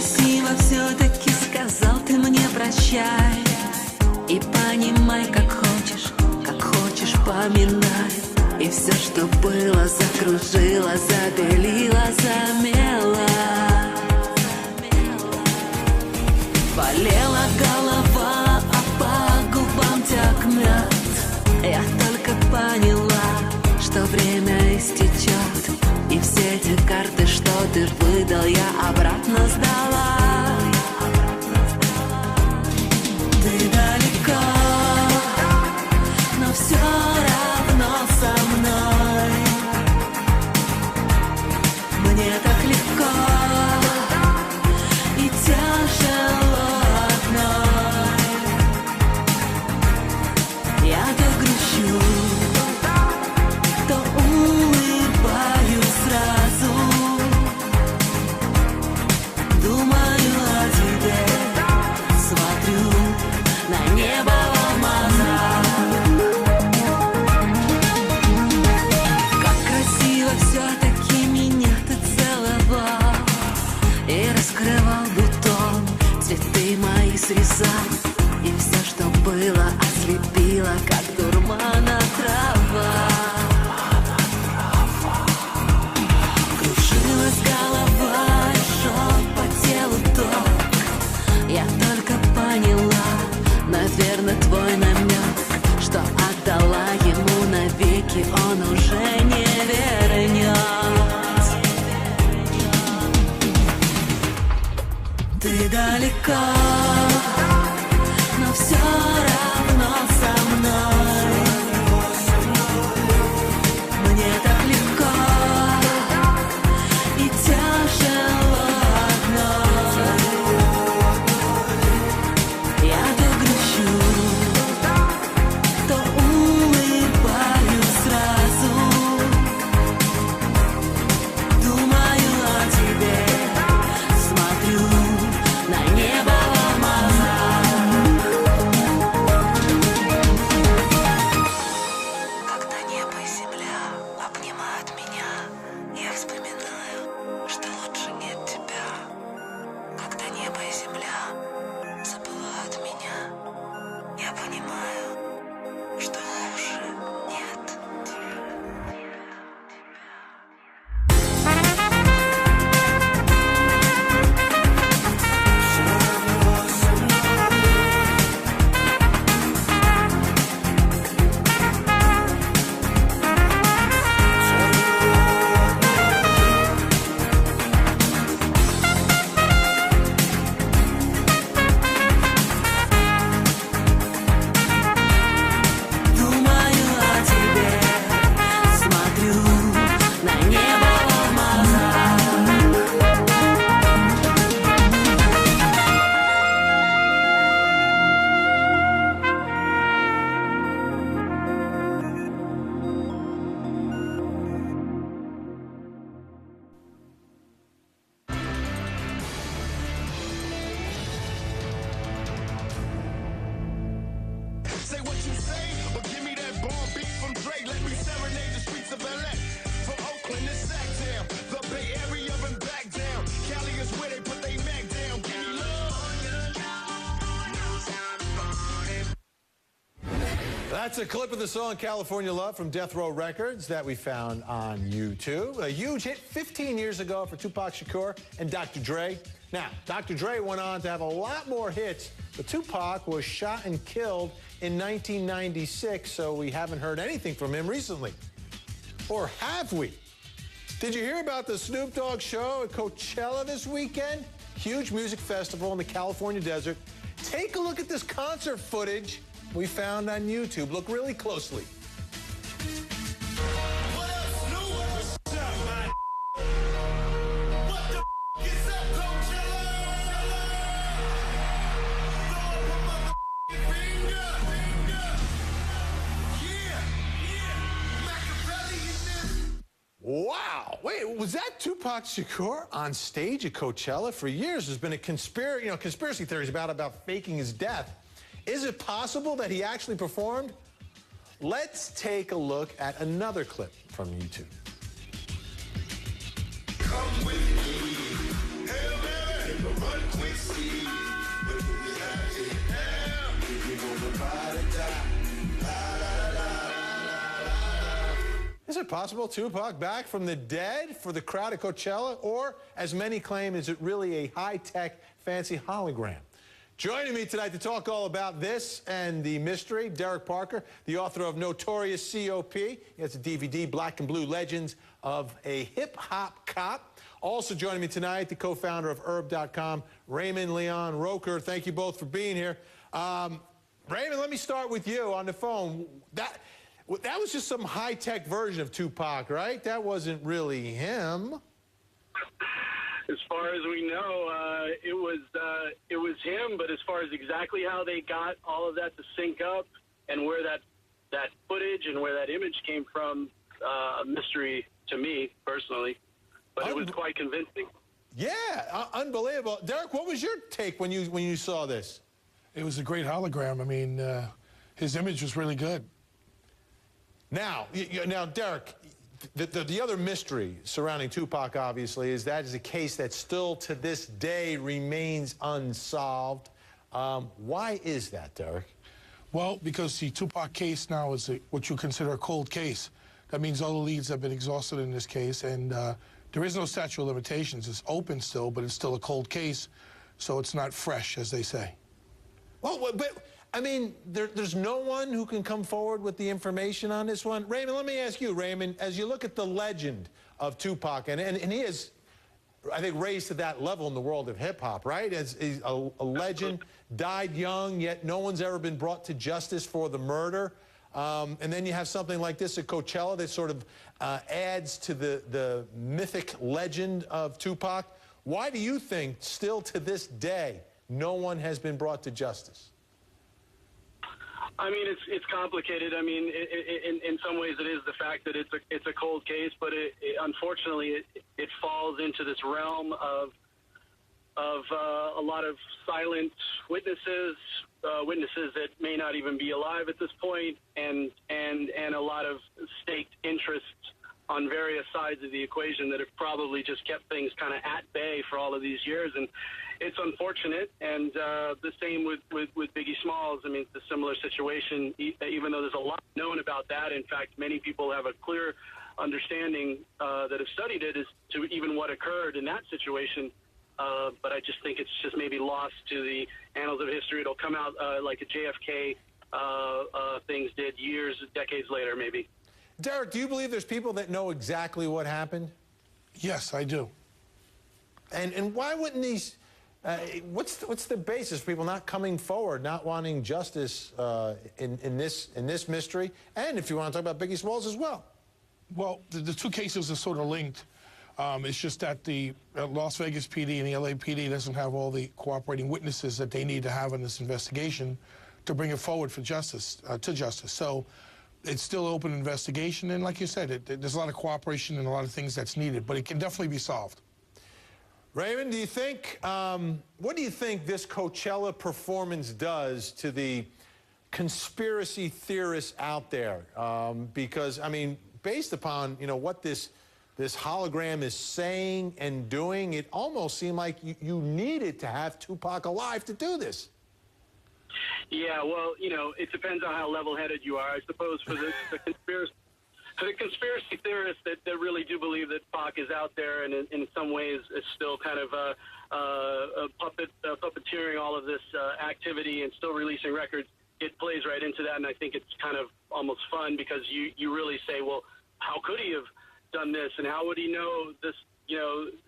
красиво все-таки сказал ты мне прощай. И понимай, как хочешь поминай. И все, что было, закружило, забелило, замело. Болела голова, а по губам тек мед. Я только поняла, что время истечет. И все эти карты, что ты выдал, я обратно сдала. Ты далеко, но все равно со мной. Мне так легко и тяжело одной. Я то грущу, то улыбаюсь сразу. Думаю о тебе, смотрю на небо алмазах. Как красиво все-таки меня ты целовал и раскрывал бутон, цветы мои срезал. И все, что было, ослепило, как дурмана трава. Кружилась голова, и шел по телу ток. Я только поняла, наверное, твой намек, что отдала ему навеки, он уже не вернет. Ты далеко, но все равно со мной. Мне так легко и тяжело одной. Я то грущу, то улыбаюсь сразу. Думаю о тебе, смотрю на небо алмазах. Когда небо и земля обнимают меня, я вспоминаю, что лучше нет тебя. Когда небо и земля забывают меня, я понимаю, что лучше нет тебя. Думаю о тебе, смотрю на небо алмазах. Say what you say, or give me that bomb beat from Dre. Let me serenade the streets of LA. From Oakland to Sacktown, the Bay Area and back down. Cali is where they put they Mac down. Give me love. That's a clip of the song California Love from Death Row Records that we found on YouTube. A huge hit 15 years ago for Tupac Shakur and Dr. Dre. Now, Dr. Dre went on to have a lot more hits, but Tupac was shot and killed in 1996, so we haven't heard anything from him recently. Or have we? Did you hear about the Snoop Dogg show at Coachella this weekend? Huge music festival in the California desert. Take a look at this concert footage we found on YouTube. Look really closely. Wow! Wait, was that Tupac Shakur on stage at Coachella? For years, there's been a conspiracy theories about faking his death. Is it possible that he actually performed? Let's take a look at another clip from YouTube. Come with me. Hail Mary, Is it possible Tupac back from the dead for the crowd at Coachella? Or, as many claim, is it really a high-tech, fancy hologram? Joining me tonight to talk all about this and the mystery, Derek Parker, the author of Notorious C.O.P. He has a DVD, Black and Blue Legends of a Hip-Hop Cop. Also joining me tonight, the co-founder of Herb.com, Raymond Leon Roker. Thank you both for being here. Raymond, let me start with you on the phone. That was just some high-tech version of Tupac, right? That wasn't really him. As far as we know, it was him. But as far as exactly how they got all of that to sync up and where that footage and where that image came from, a mystery to me personally. But it was quite convincing. Yeah, unbelievable. Derek, what was your take when you saw this? It was a great hologram. I mean, his image was really good. Now, Derek, the other mystery surrounding Tupac, obviously, is that is a case that still to this day remains unsolved. Why is that, Derek? Well, because the Tupac case now is what you consider a cold case. That means all the leads have been exhausted in this case, and there is no statute of limitations. It's open still, but it's still a cold case, so it's not fresh, as they say. Well, but I mean, there's no one who can come forward with the information on this one. Raymond, let me ask you, Raymond, as you look at the legend of Tupac, and he is, I think, raised to that level in the world of hip-hop, right? As he's a legend, died young, yet no one's ever been brought to justice for the murder. And then you have something like this at Coachella that sort of adds to the mythic legend of Tupac. Why do you think, still to this day, no one has been brought to justice? I mean, it's complicated. I mean, in some ways, it is the fact that it's a cold case, but unfortunately, it falls into this realm of a lot of silent witnesses, witnesses that may not even be alive at this point, and a lot of staked interests on various sides of the equation that have probably just kept things kind of at bay for all of these years. And it's unfortunate, and the same with Biggie Smalls. I mean, it's a similar situation, even though there's a lot known about that. In fact, many people have a clear understanding that have studied it as to even what occurred in that situation. But I just think it's just maybe lost to the annals of history. It'll come out like a JFK things did decades later, maybe. Derek, do you believe there's people that know exactly what happened? Yes, I do. And why wouldn't these... what's the basis for people not coming forward, not wanting justice in this mystery? And if you want to talk about Biggie Smalls as well. Well, the two cases are sort of linked. It's just that the Las Vegas PD and the LAPD doesn't have all the cooperating witnesses that they need to have in this investigation to bring it forward for justice, So it's still an open investigation, and like you said, there's a lot of cooperation and a lot of things that's needed, but it can definitely be solved. Raymond, do you think, what do you think this Coachella performance does to the conspiracy theorists out there? Because, I mean, based upon, what this hologram is saying and doing, it almost seemed like you needed to have Tupac alive to do this. Yeah, well, it depends on how level-headed you are. I suppose for the conspiracy theorists that really do believe that Pac is out there and in some ways is still kind of puppeteering all of this activity and still releasing records, it plays right into that, and I think it's kind of almost fun because you really say, well, how could he have done this, and how would he know this,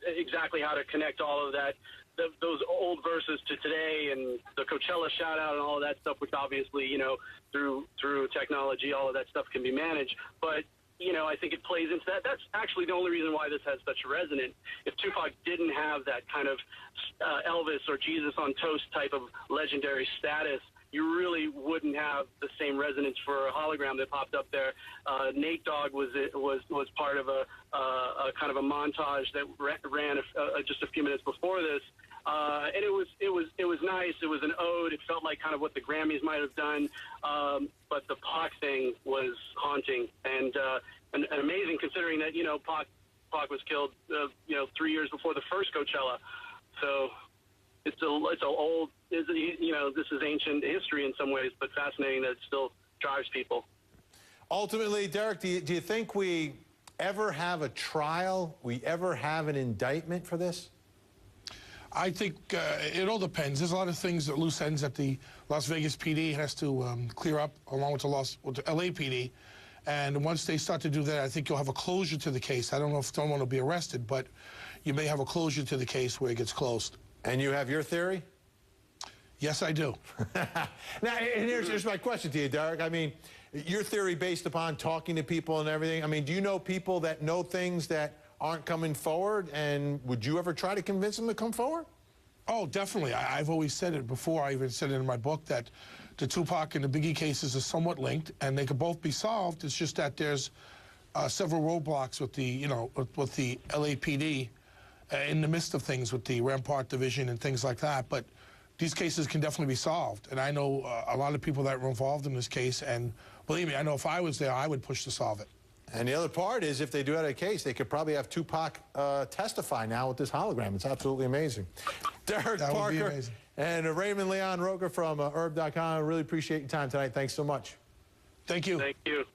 exactly how to connect all of that, those old verses to today, and the Coachella shout-out and all of that stuff, which obviously, through technology, all of that stuff can be managed. But, I think it plays into that. That's actually the only reason why this has such resonance. If Tupac didn't have that kind of Elvis or Jesus on Toast type of legendary status, you really wouldn't have the same resonance for a hologram that popped up there. Nate Dogg was part of a kind of a montage that ran just a few minutes before this, and it was nice. It was an ode. It felt like kind of what the Grammys might have done, but the Pac thing was haunting and amazing, considering that Pac was killed 3 years before the first Coachella. So it's a old, you know, this is ancient history in some ways, but fascinating that it still drives people. Ultimately, Derek, do you think we ever have a trial? We ever have an indictment for this? I think it all depends. There's a lot of things that loose ends that the Las Vegas PD has to clear up, along with the LAPD. And once they start to do that, I think you'll have a closure to the case. I don't know if someone will be arrested, but you may have a closure to the case where it gets closed. And you have your theory? Yes, I do. Now, and here's my question to you, Derek. I mean, your theory based upon talking to people and everything. I mean, do you know people that know things that aren't coming forward, and would you ever try to convince them to come forward? Oh, definitely. I've always said it before. I even said it in my book that the Tupac and the Biggie cases are somewhat linked, and they could both be solved. It's just that there's several roadblocks with the, you know, with the LAPD in the midst of things with the Rampart Division and things like that. But these cases can definitely be solved, and I know a lot of people that were involved in this case, and believe me, I know if I was there, I would push to solve it. And the other part is, if they do have a case, they could probably have Tupac testify now with this hologram. It's absolutely amazing. Derek Parker and Raymond Leon Roker from herb.com. I really appreciate your time tonight. Thanks so much. Thank you. Thank you.